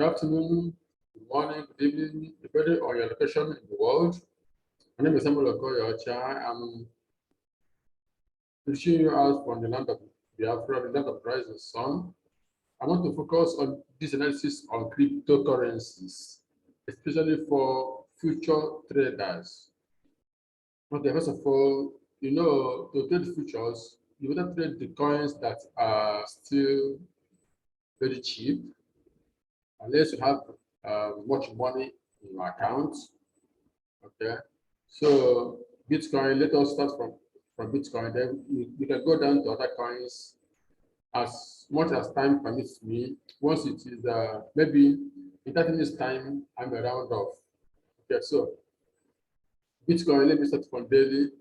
Good afternoon, good morning, good evening, depending on your location in the world. My name is Samuel Okoye-Ocha. I'm reaching you out from the land of Biafra, the land of rising sun. I want to focus on this analysis on cryptocurrencies, especially for future traders. Okay, first of all, to trade futures, you better trade the coins that are still very cheap, unless you have much money in your account. Okay, so Bitcoin, let us start from Bitcoin, then we can go down to other coins as much as time permits me. Once it is maybe in 30 minutes time, I'm around off. Okay, so Bitcoin, let me start from daily.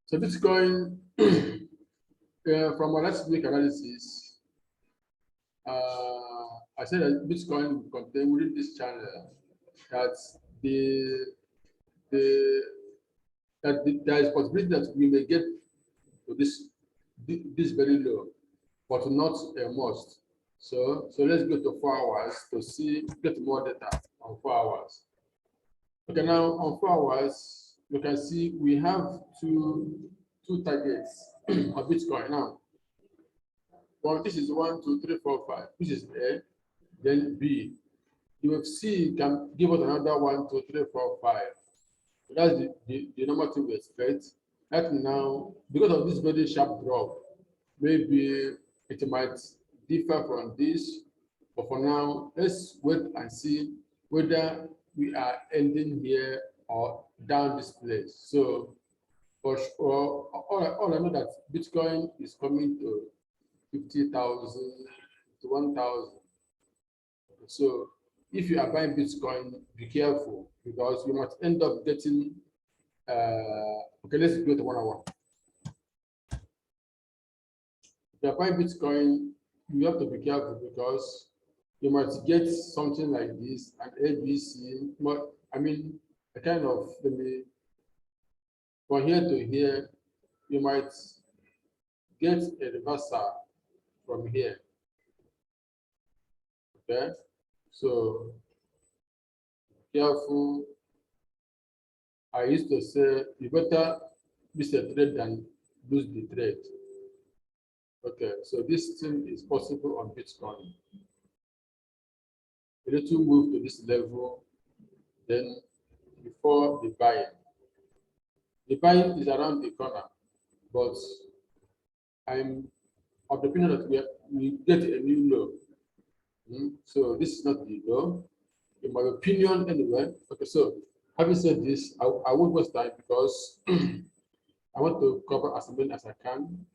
So Bitcoin, from our last week analysis, I said that Bitcoin will contain within this channel that there is possibility that we may get to this very low, but not a must. So let's go to 4 hours to get more data on 4 hours. Okay, now on 4 hours, you can see we have two targets of Bitcoin now. Well, this is 1, 2, 3, 4, 5. This is A, then B. You will see can give us another 1, 2, 3, 4, 5. So that's the normal thing we expect. Right now, because of this very sharp drop, maybe it might differ from this. But for now, let's wait and see whether we are ending here or down this place. So, for sure, all I know that Bitcoin is coming to 50,000 to 1,000. So if you are buying Bitcoin, be careful because you might end up getting, okay, let's go to 1 hour. If you are buying Bitcoin, you have to be careful because you might get something like this, an ABC, I mean, a kind of, from here to here, you might get a reversal from here. Okay, so careful. I used to say you better miss a trade than lose the trade. Okay, so this thing is possible on Bitcoin. You need to move to this level, then before the buying. The buying is around the corner, but I'm of the opinion that we get a new low. So this is not the low, in my opinion, anyway. Okay, so having said this, I won't waste time because I want to cover as many as I can.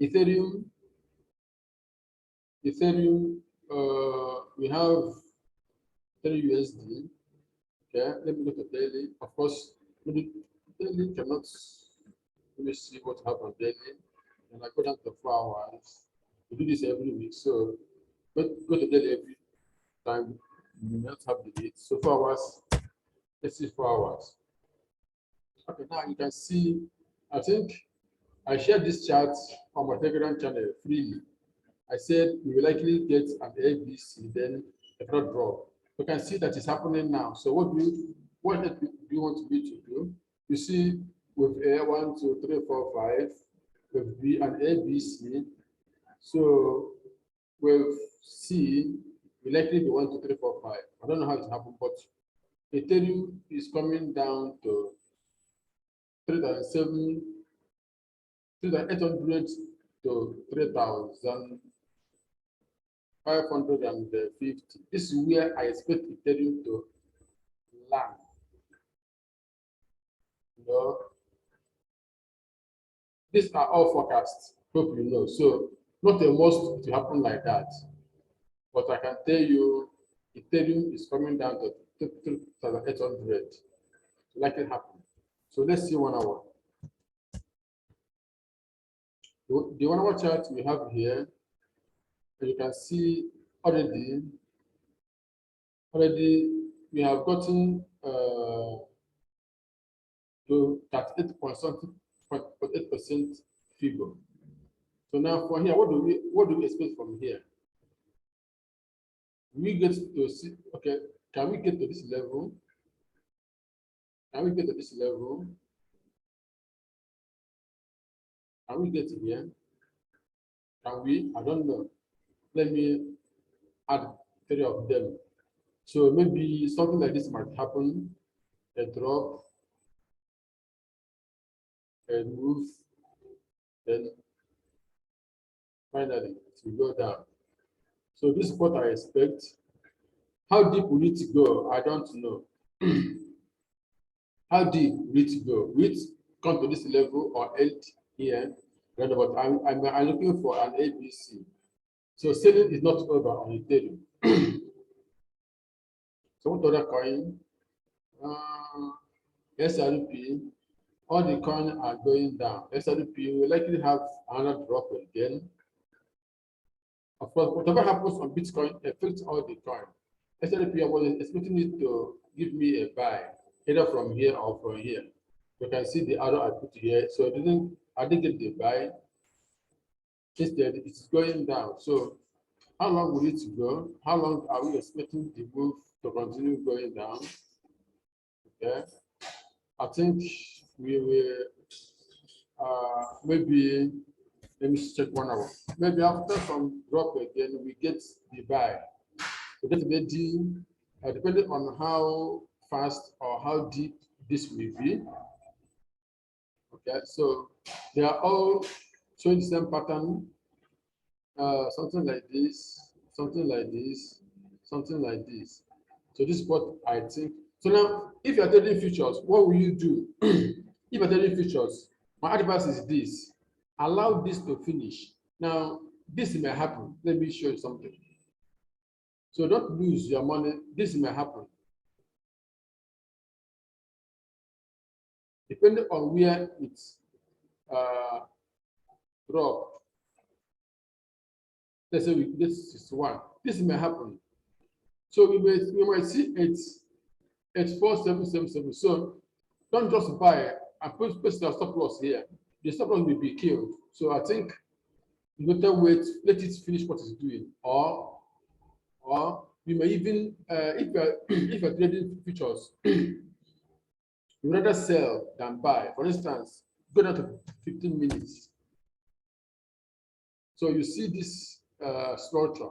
Ethereum, we have 3 USD. Okay, let me go to daily. Of course, daily cannot. Let me see what happened daily. And I go down to 4 hours. We do this every week, so go to daily every time. You not have the date. So 4 hours. Let's see 4 hours. Okay, now you can see. I think I shared this chart on my Telegram channel freely. I said we will likely get an ABC, then a further drop. You can see that it's happening now. So what do you want me to do? You see, with A 1, 2, 3, 4, 5, with B and ABC. So with C, we likely be 1, 2, 3, 4, 5. I don't know how it happened, but Ethereum is coming down to 3,800 to 3,550. This is where I expect Ethereum to land. These are all forecasts. Hope you know. So not a must to happen like that. But I can tell you, Ethereum is coming down to 3,800. Like it happen. So let's see 1 hour. The 1 hour chart we have here, you can see already we have gotten to 38 point something 8% figure. So now for here, what do we expect from here? We get to see, okay, can we get to this level? Can we get to this level? Can we get here? Can we? I don't know. Let me add 3 of them. So maybe something like this might happen, a drop, a move, then finally it will go down. So this is what I expect. How deep will it go? I don't know. How deep will it go? Will it come to this level or end here? But I'm looking for an ABC. So selling is not over on Ethereum. So what other coin? SRP. All the coins are going down. SRP will likely have another drop again. Of course, whatever happens on Bitcoin affects all the coins. SRP, I was expecting it to give me a buy, either from here or from here. You can see the arrow I put here. So I didn't get the buy. Instead, it's going down. So how long will it go? How long are we expecting the move to continue going down? Okay. I think we will maybe, let me check 1 hour. Maybe after some drop again, we get the buy. So definitely, depending on how fast or how deep this will be. Okay, so they are all showing the same pattern. Something like this, something like this, something like this. So this is what I think. So now, if you are trading futures, what will you do? If you are trading futures, my advice is this: allow this to finish. Now, this may happen. Let me show you something. So don't lose your money. This may happen. Depending on where it's drop. Let's say this is 1. This may happen. So we might see it's 4777. So don't just buy and put your stop loss here. The stop loss will be killed. So I think you better wait, let it finish what it's doing, or we may even if you're trading futures, you rather sell than buy. For instance, go down to 15 minutes. So you see this structure.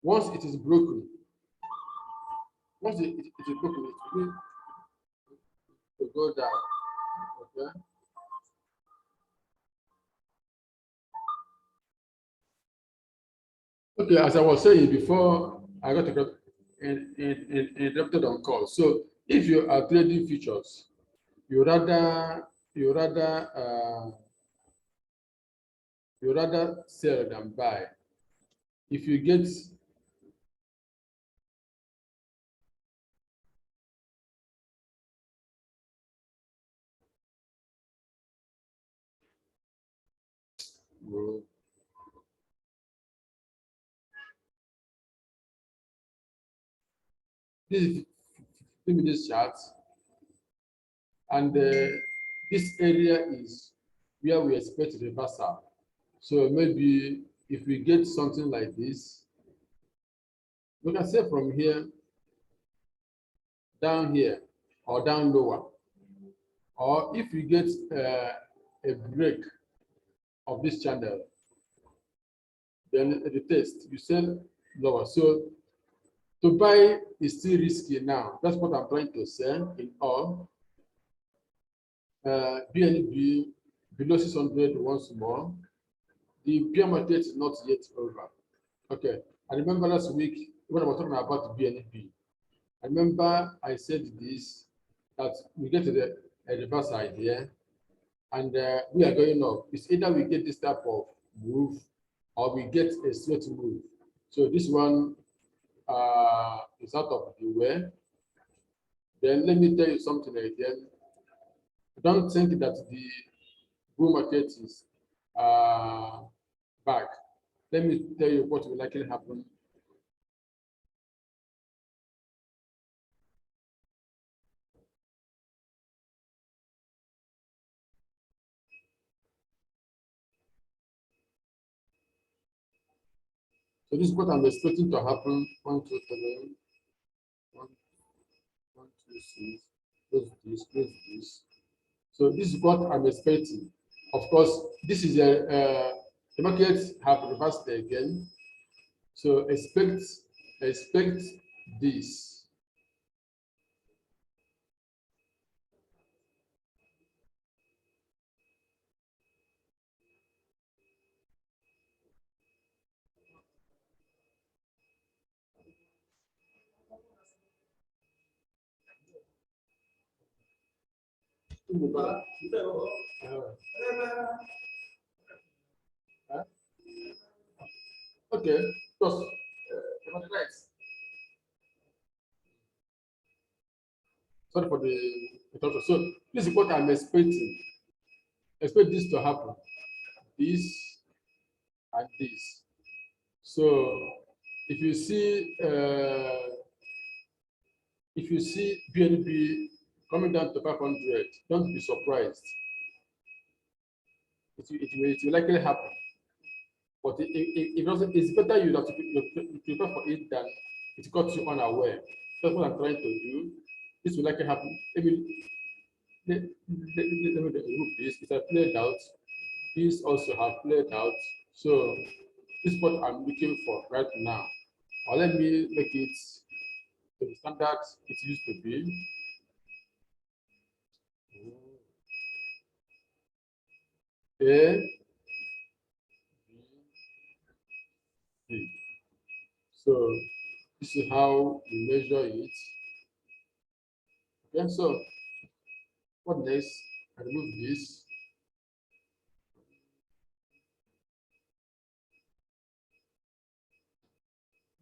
Once it is broken, it is broken, it will go down. Okay. Okay, as I was saying before, I got interrupted on call. So if you are trading futures, you rather sell than buy. If you get this is 15 minutes chart, and this area is where we expect reversal. So maybe if we get something like this, we can say from here down here or down lower, or if we get a break of this channel, then the test you sell lower. So to buy is still risky now. That's what I'm trying to say in all. BNB below 600 once more. The bear market is not yet over. Okay. I remember last week when I was talking about BNB. I remember I said this, that we get to the reverse idea and we are going up. It's either we get this type of move or we get a straight move. So this one is out of the way. Then let me tell you something again. Don't think that the bull market is back. Let me tell you what will likely happen. So this is what I'm expecting to happen. 1, 2, 3, 1, 1, 2, 6. Close this. So this is what I'm expecting. Of course, this is the markets have reversed again. So expect this. Okay, just sorry for the interruption. So this is what I'm expecting. Expect this to happen. This and this. So if you see BNB coming down to 500, don't be surprised. It will likely happen. But it's better you have to prepare for it than it caught you unaware. That's what I'm trying to do. This will likely happen. Maybe let me remove this. It has played out. These also have played out. So this is what I'm looking for right now. Or let me make it to the standard it used to be. A, B, C. So this is how we measure it. Okay, so what next? I remove this.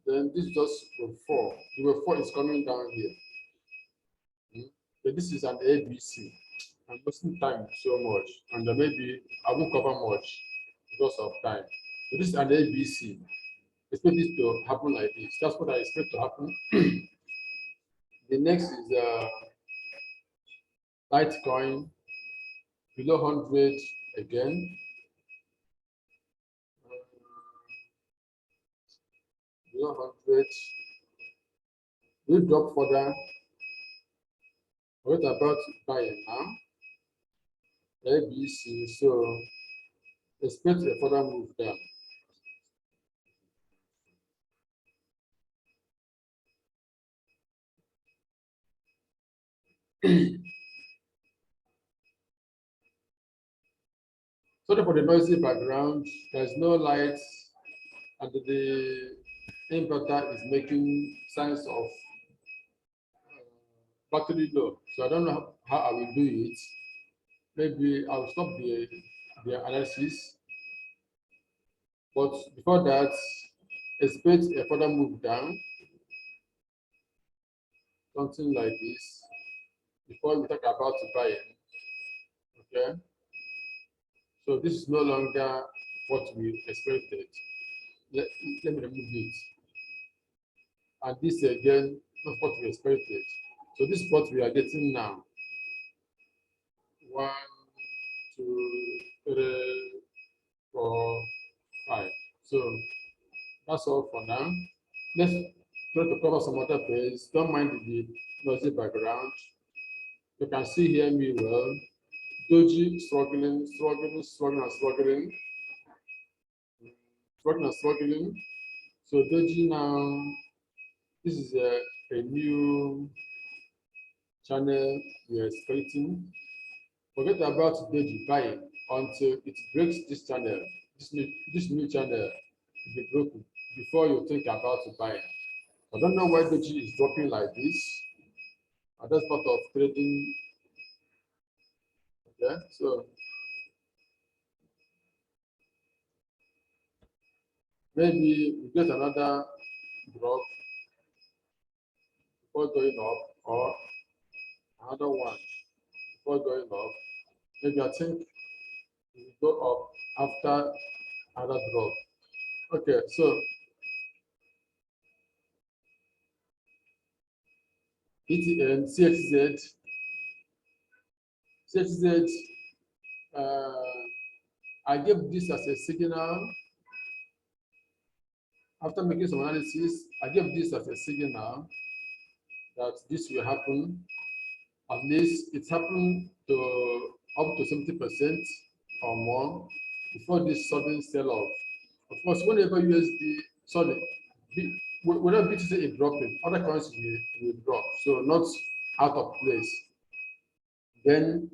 Then this is just wave 4. The wave 4 is coming down here. So this is an ABC. I'm wasting time so much, and maybe I won't cover much because of time. So this is an ABC. Expect this to happen like this. That's what I expect to happen. The next is Litecoin below 100 again. Below 100. We drop further. What about buying now? ABC. So expect a further move down. Sorry for the noisy background. There's no lights, and the inverter is making signs of battery low. So I don't know how I will do it. Maybe I'll stop the analysis. But before that, expect a further move down, something like this, before we talk about buying. Okay. So this is no longer what we expected. Let me remove it. And this again, not what we expected. So this is what we are getting now. 1, 2, 3, 4, 5. So that's all for now. Let's try to cover some other page. Don't mind the noisy background. You can see hear me well. DOGE struggling. So DOGE now, this is a new channel we are expecting. Forget about DOGE buying until it breaks this channel. This new channel will be broken before you think about buying. I don't know why DOGE is dropping like this. That's part of trading. Okay, so maybe we get another drop before going up, or another one before going up. Maybe I think we go up after another drop. Okay, so ETN, CXZ, I gave this as a signal. After making some analysis, I give this as a signal that this will happen. At least it's happened to up to 70% or more before this sudden sell-off. Of course, whenever USD, sorry, whenever BTC is dropping, other coins will drop. So not out of place. Then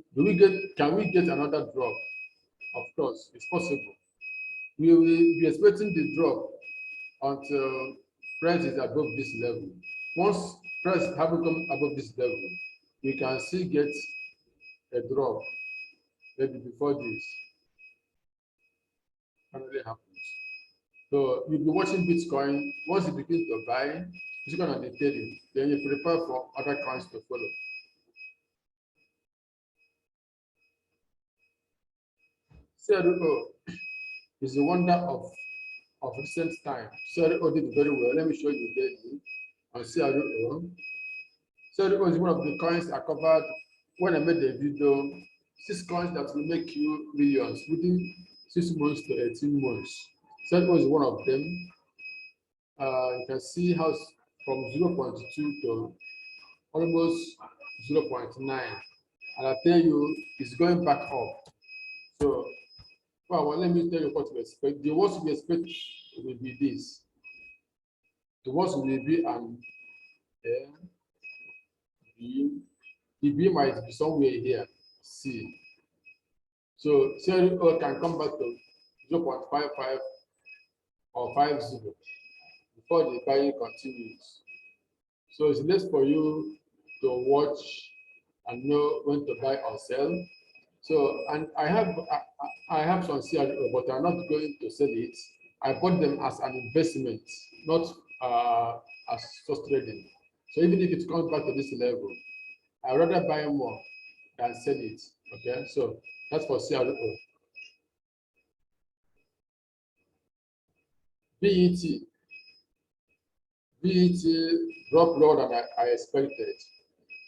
can we get another drop? Of course, it's possible. We will be expecting the drop until price is above this level. Once price haven't come above this level, we can still get a drop maybe before this finally happens. So you'll be watching Bitcoin. Once you begin to buy, it's going to detail it. Then you prepare for other coins to follow. CRO is a wonder of recent time. CRO did very well. Let me show you daily on CRO. CRO is one of the coins I covered when I made the video. 6 coins that will make you millions within 6 months to 18 months. CRO is one of them. You can see how from 0.2 to almost 0.9. And I tell you, it's going back up. So, well, let me tell you what we expect. The worst we expect will be this. The worst will be an B. The B might be somewhere here, C. So, CRO can come back to 0.55 or 50 before the buying continues. So, it's less for you to watch and know when to buy or sell. So, and I have some CRO, but I'm not going to sell it. I bought them as an investment, not as stock trading. So even if it comes back to this level, I'd rather buy more than sell it. Okay, so that's for CRO. BET dropped lower than I expected.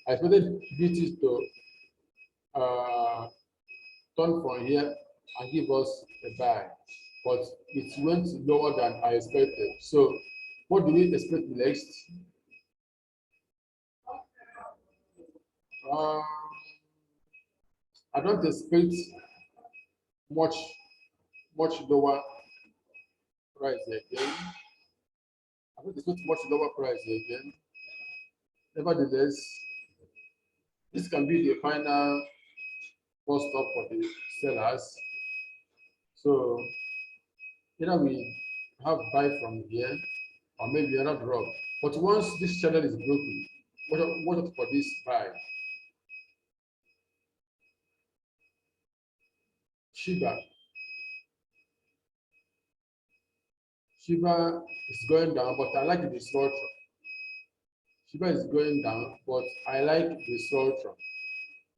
I expected BET to turn from here and give us a buy, but it went lower than I expected. So what do we expect next? I don't expect much lower price again. I don't expect much lower price again. Nevertheless, this can be the final first stop for the sellers. So either we have buy from here or maybe another drop. But once this channel is broken, watch out for this buy. SHIBA is going down, but I like the structure. SHIBA is going down, but I like the structure.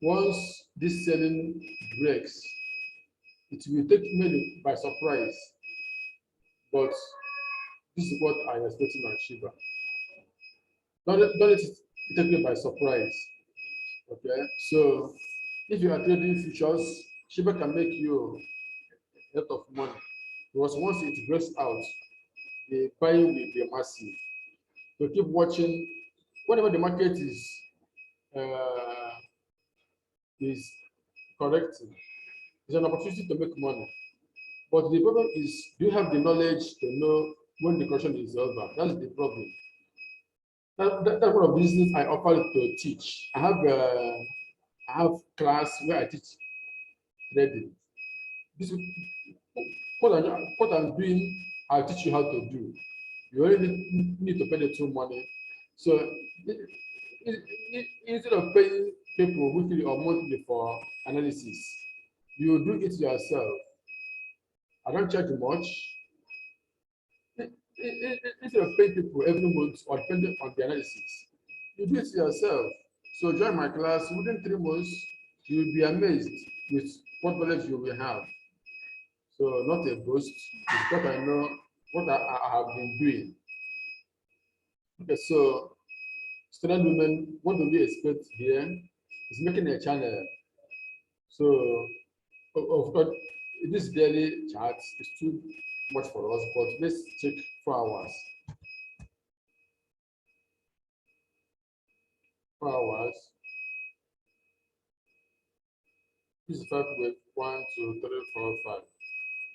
Once this selling breaks, it will take me by surprise. But this is what I'm expecting on SHIBA. Don't let it take me by surprise. Okay, so if you are trading futures, SHIBA can make you a lot of money because once it breaks out, the buying will be massive. So keep watching. Whenever the market is correcting, it's an opportunity to make money. But the problem is, do you have the knowledge to know when the correction is over? That's the problem. That's one of the reasons I offer to teach. I have class where I teach trading. This is what I'm doing. I'll teach you how to do. You only need to pay the true money. So instead of paying people weekly or monthly for analysis, you do it yourself. I don't charge much. Instead of paying people every month or depending on the analysis, you do it yourself. So join my class. Within 3 months, you will be amazed with what knowledge you will have. So not a boast, it's what I know, what I have been doing. Okay, so student women, what do we expect here? Is making a channel. So of course, this daily chart is too much for us, but let's check 4 hours. 4 hours. This is 5 with 1, 2, 3, 4, 5.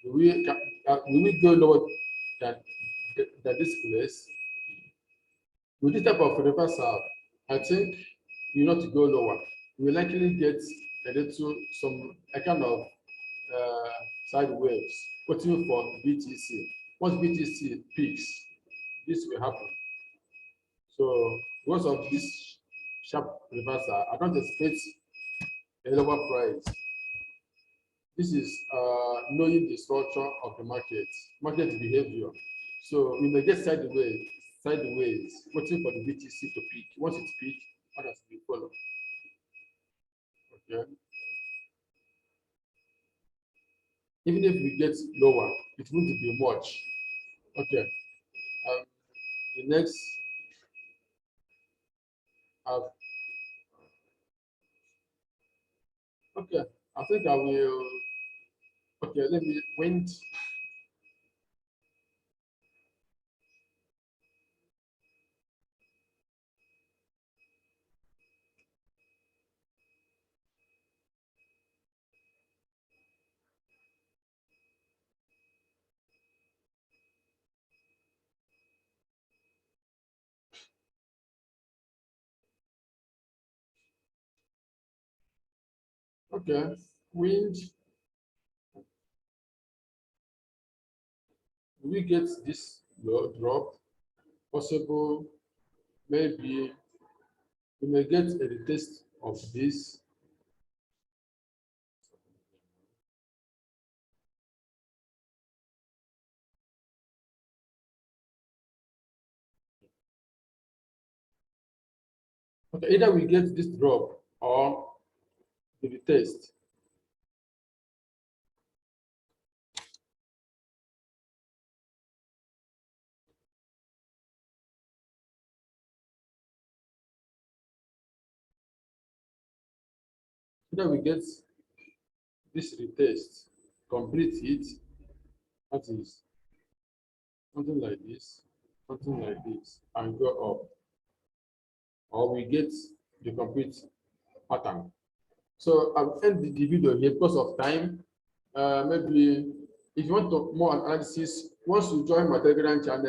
Will we go lower than this place? With this type of reversal, I think you not to go lower. We will likely get a little a kind of side waves waiting for BTC. Once BTC peaks, this will happen. So because of this sharp reversal, I don't expect a lower price. This is knowing the structure of the market behavior. So we may get sideways, waiting for the BTC to peak. Once it peaks, others will follow. Okay. Even if we get lower, it won't be much. Okay. The next, okay, I think I will. Okay, let me wind. Okay, wind. We get this low drop, possible, maybe we may get a retest of this. Okay, either we get this drop or the retest. Either we get this retest, complete it, that is something like this, and go up, or we get the complete pattern. So I'll end the video here because of time. Maybe if you want more analysis, once you join my Telegram channel,